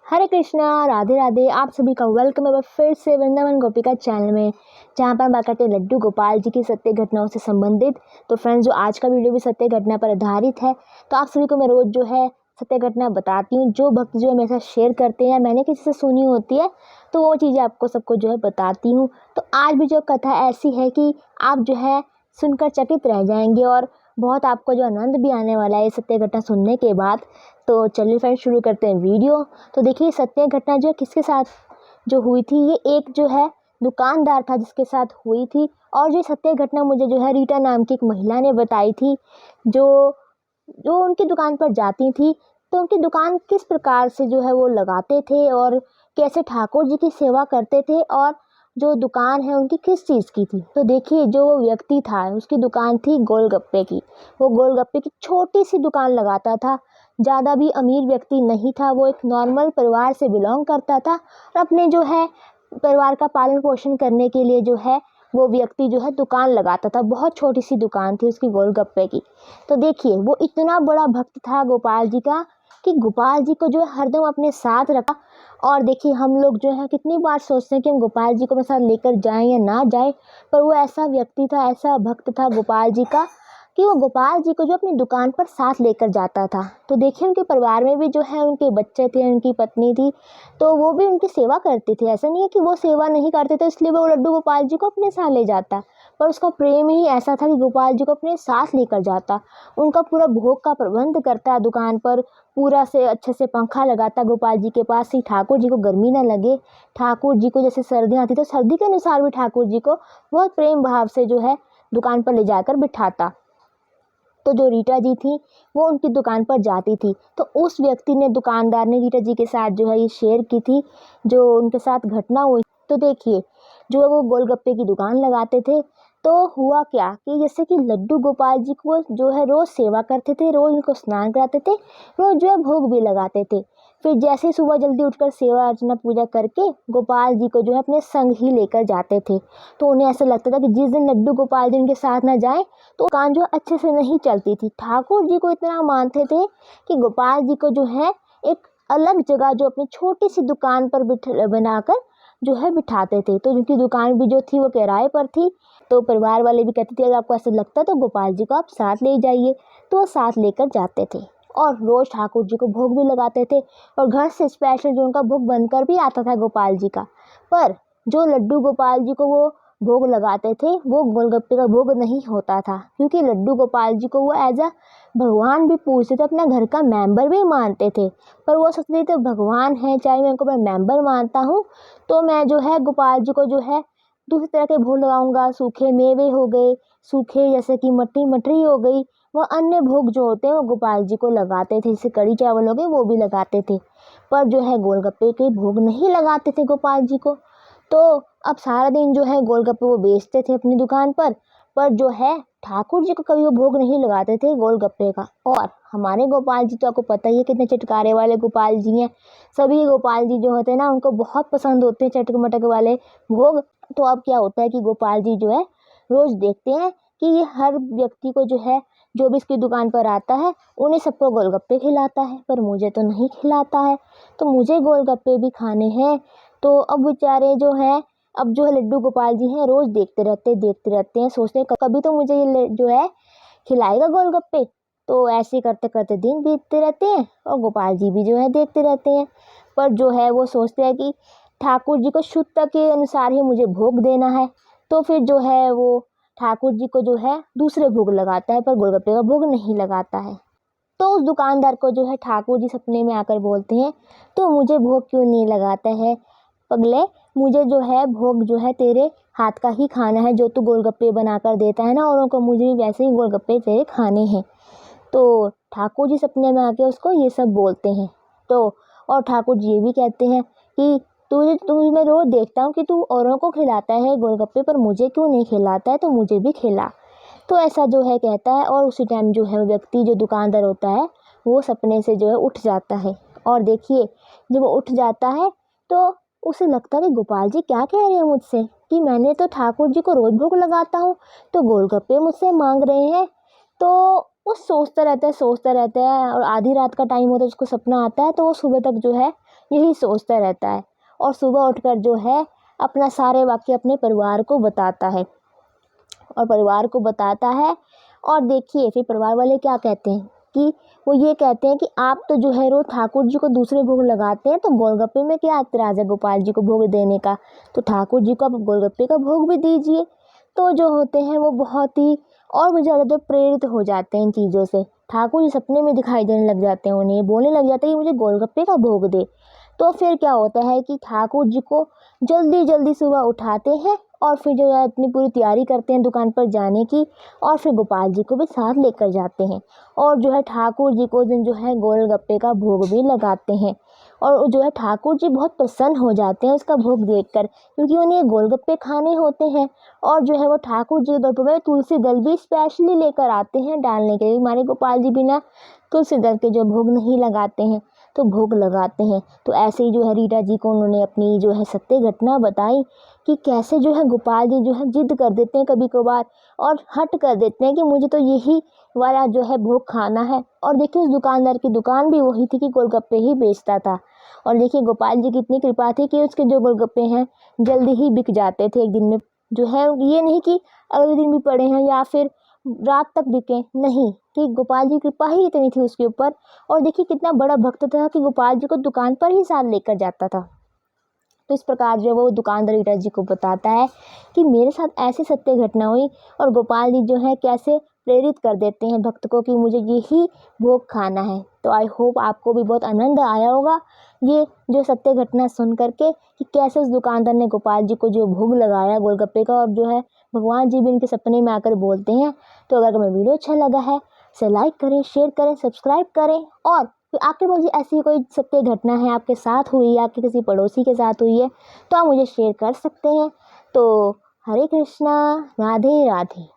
हरे कृष्णा, राधे राधे। आप सभी का वेलकम है फिर से वृंदावन गोपिका चैनल में, जहाँ पर हम बात करते हैं लड्डू गोपाल जी की सत्य घटनाओं से संबंधित। तो फ्रेंड्स, जो आज का वीडियो भी सत्य घटना पर आधारित है। तो आप सभी को मैं रोज़ जो है सत्य घटना बताती हूँ। जो भक्त जो है मेरे साथ शेयर करते हैं, मैंने किसी से सुनी होती है, तो वो चीज़ें आपको सबको जो है बताती हूँ। तो आज भी जो कथा ऐसी है कि आप जो है सुनकर चकित रह जाएंगे और बहुत आपको जो आनंद भी आने वाला है सत्य घटना सुनने के बाद। तो चलिए फ्रेंड्स, शुरू करते हैं वीडियो। तो देखिए, सत्य घटना जो है किसके साथ जो हुई थी, ये एक जो है दुकानदार था जिसके साथ हुई थी। और ये सत्य घटना मुझे जो है रीटा नाम की एक महिला ने बताई थी, जो जो उनकी दुकान पर जाती थी। तो उनकी दुकान किस प्रकार से जो है वो लगाते थे और कैसे ठाकुर जी की सेवा करते थे, और जो दुकान है उनकी किस चीज़ की थी। तो देखिए, जो वो व्यक्ति था उसकी दुकान थी गोलगप्पे की। वो गोलगप्पे की छोटी सी दुकान लगाता था, ज़्यादा भी अमीर व्यक्ति नहीं था। वो एक नॉर्मल परिवार से बिलोंग करता था और अपने जो है परिवार का पालन पोषण करने के लिए जो है वो व्यक्ति जो है दुकान लगाता था। बहुत छोटी सी दुकान थी उसकी गोलगप्पे की। तो देखिए, वो इतना बड़ा भक्त था गोपाल जी का कि गोपाल जी को जो है हरदम अपने साथ रखा। और देखिए, हम लोग जो है कितनी बार सोचते हैं कि हम गोपाल जी को अपने साथ लेकर जाएं या ना जाएं, पर वो ऐसा व्यक्ति था, ऐसा भक्त था गोपाल जी का कि वो गोपाल जी को जो अपनी दुकान पर साथ लेकर जाता था। तो देखिए, उनके परिवार में भी जो है उनके बच्चे थे, उनकी पत्नी थी, तो वो भी उनकी सेवा करते थे। ऐसा नहीं है कि वो सेवा नहीं करते थे इसलिए वो लड्डू गोपाल जी को अपने साथ ले जाता, पर उसका प्रेम ही ऐसा था कि गोपाल जी को अपने साथ लेकर जाता, उनका पूरा भोग का प्रबंध करता दुकान पर, पूरा से अच्छे से पंखा लगाता गोपाल जी के पास ही, ठाकुर जी को गर्मी ना लगे। ठाकुर जी को जैसे सर्दियाँ आती तो सर्दी के अनुसार भी ठाकुर जी को बहुत प्रेम भाव से जो है दुकान पर ले जाकर बिठाता। तो जो रीटा जी थी वो उनकी दुकान पर जाती थी। तो उस व्यक्ति ने, दुकानदार ने रीटा जी के साथ जो है ये शेयर की थी, जो उनके साथ घटना हुई। तो देखिए, जो वो गोलगप्पे की दुकान लगाते थे, तो हुआ क्या कि जैसे कि लड्डू गोपाल जी को जो है रोज़ सेवा करते थे, रोज़ उनको स्नान कराते थे, रोज़ जो है भोग भी लगाते थे। फिर जैसे ही सुबह जल्दी उठकर सेवा अर्चना पूजा करके गोपाल जी को जो है अपने संग ही लेकर जाते थे। तो उन्हें ऐसा लगता था कि जिस दिन लड्डू गोपाल जी उनके साथ ना जाए तो दुकान जो अच्छे से नहीं चलती थी। ठाकुर जी को इतना मानते थे कि गोपाल जी को जो है एक अलग जगह, जो अपनी छोटी सी दुकान पर बनाकर जो है बिठाते थे। तो उनकी दुकान भी जो थी वो किराए पर थी। तो परिवार वाले भी कहते थे अगर आपको ऐसा लगता है तो गोपाल जी को आप साथ ले जाइए। तो वो साथ लेकर जाते थे और रोज़ ठाकुर जी को भोग भी लगाते थे, और घर से स्पेशल जो उनका भोग बनकर भी आता था गोपाल जी का। पर जो लड्डू गोपाल जी को वो भोग लगाते थे, वो गोलगप्पे का भोग नहीं होता था, क्योंकि लड्डू गोपाल जी को वो एज अ भगवान भी पूजते थे, अपना घर का मेंबर भी मानते थे। पर वो सोचते थे भगवान है, चाहे मैं उनको मैं मेंबर मानता हूँ, तो मैं जो है गोपाल जी को जो है दूसरी तरह के भोग लगाऊंगा। सूखे मेवे हो गए, सूखे जैसे कि मट्टी मटरी हो गई, वह अन्य भोग जो होते हैं वो गोपाल जी को लगाते थे। जैसे कड़ी चावल हो गए, वो भी लगाते थे, पर जो है गोलगप्पे के भोग नहीं लगाते थे गोपाल जी को। तो अब सारा दिन जो है गोलगप्पे वो बेचते थे अपनी दुकान पर जो है ठाकुर जी को कभी वो भोग नहीं लगाते थे गोलगप्पे का। और हमारे गोपाल जी तो आपको पता ही है कितने चटकारे वाले गोपाल जी हैं। सभी गोपाल जी जो होते हैं ना, उनको बहुत पसंद होते हैं चटक मटक वाले भोग। तो अब क्या होता है कि गोपाल जी जो है रोज़ देखते हैं कि ये हर व्यक्ति को जो है, जो भी इसकी दुकान पर आता है, उन्हें सबको गोलगप्पे खिलाता है, पर मुझे तो नहीं खिलाता है। तो मुझे गोलगप्पे भी खाने हैं। तो अब बेचारे जो है, अब जो है लड्डू गोपाल जी हैं, रोज़ देखते रहते हैं, सोचते हैं कभी तो मुझे ये जो है खिलाएगा गोलगप्पे। तो ऐसे करते करते दिन बीतते रहते हैं और गोपाल जी भी जो है देखते रहते हैं। पर जो है वो सोचते हैं कि ठाकुर जी को शुद्धता के अनुसार ही मुझे भोग देना है। तो फिर जो है वो ठाकुर जी को जो है दूसरे भोग लगाता है, पर गोलगप्पे का भोग नहीं लगाता है। तो उस दुकानदार को जो है ठाकुर जी सपने में आकर बोलते हैं, तो मुझे भोग क्यों नहीं लगाता है पगले? मुझे जो है भोग जो है तेरे हाथ का ही खाना है, जो तू गोलगप्पे बनाकर देता है ना औरों को, मुझे भी वैसे ही गोलगप्पे तेरे खाने हैं। तो ठाकुर जी सपने में आके उसको ये सब बोलते हैं। तो और ठाकुर जी ये भी कहते हैं कि तुझे मैं रोज़ देखता हूँ कि तू औरों को खिलाता है गोलगप्पे, पर मुझे क्यों नहीं खिलाता है, तो मुझे भी खिला। तो ऐसा जो है कहता है, और उसी टाइम जो है व्यक्ति, जो दुकानदार होता है, वो सपने से जो है उठ जाता है। और देखिए, जब वो उठ जाता है तो उसे लगता है कि गोपाल जी क्या कह रहे हैं मुझसे, कि मैंने तो ठाकुर जी को रोज़ भोग लगाता हूँ, तो गोलगप्पे मुझसे मांग रहे हैं। तो वो सोचता रहता है और आधी रात का टाइम होता है, उसको सपना आता है, तो वो सुबह तक जो है यही सोचता रहता है और सुबह उठकर जो है अपना सारे वाक़ये अपने परिवार को बताता है और देखिए फिर परिवार वाले क्या कहते हैं कि वो ये कहते हैं कि आप तो जो है रोज़ ठाकुर जी को दूसरे भोग लगाते हैं, तो गोलगप्पे में क्या ऐतराज़ है गोपाल जी को भोग देने का, तो ठाकुर जी को आप गोलगप्पे का भोग भी दीजिए। तो जो होते हैं वो बहुत ही और भी ज़्यादा जो प्रेरित हो जाते हैं इन चीज़ों से। ठाकुर जी सपने में दिखाई देने लग जाते हैं, उन्हें बोलने लग जाते हैं कि मुझे गोलगप्पे का भोग दे। तो फिर क्या होता है कि ठाकुर जी को जल्दी जल्दी सुबह उठाते हैं और फिर जो है अपनी पूरी तैयारी करते हैं दुकान पर जाने की और फिर गोपाल जी को भी साथ लेकर जाते हैं और जो है ठाकुर जी को दिन जो है गोलगप्पे का भोग भी लगाते हैं। और जो है ठाकुर जी बहुत प्रसन्न हो जाते हैं उसका भोग देखकर, क्योंकि उन्हें गोलगप्पे खाने होते हैं। और जो है वो ठाकुर जी के गप्पे में तुलसी दल भी स्पेशली लेकर आते हैं डालने के लिए। हमारे गोपाल जी बिना तुलसी दल के जो भोग नहीं लगाते हैं, तो भोग लगाते हैं। तो ऐसे ही जो है रीटा जी को उन्होंने अपनी जो है सत्य घटना बताई कि कैसे जो है गोपाल जी जो है जिद कर देते हैं कभी कभार और हट कर देते हैं कि मुझे तो यही वाला जो है भोग खाना है। और देखिए उस दुकानदार की दुकान भी वही थी कि गोलगप्पे ही बेचता था। और देखिए गोपाल जी की इतनी कृपा थी कि उसके जो गोलगप्पे हैं जल्दी ही बिक जाते थे एक दिन में। जो है ये नहीं कि अगले दिन भी पड़े हैं या फिर रात तक बिके, नहीं, कि गोपाल जी की कृपा ही इतनी थी उसके ऊपर। और देखिए कितना बड़ा भक्त था कि गोपाल जी को दुकान पर ही साथ लेकर जाता था। तो इस प्रकार जो वो दुकानदार रीटा जी को बताता है कि मेरे साथ ऐसी सत्य घटना हुई और गोपाल जी जो है कैसे प्रेरित कर देते हैं भक्त को कि मुझे यही भोग खाना है। तो आई होप आपको भी बहुत आनंद आया होगा ये जो सत्य घटना सुन करके कि कैसे उस दुकानदार ने गोपाल जी को जो भोग लगाया गोलगप्पे का, और जो है भगवान जी भी इनके सपने में आकर बोलते हैं। तो अगर हमें वीडियो अच्छा लगा है इसे लाइक करें, शेयर करें, सब्सक्राइब करें। और फिर आपके पास ऐसी कोई सत्य घटना है आपके साथ हुई है, आपके किसी पड़ोसी के साथ हुई है, तो आप मुझे शेयर कर सकते हैं। तो हरे कृष्णा, राधे राधे।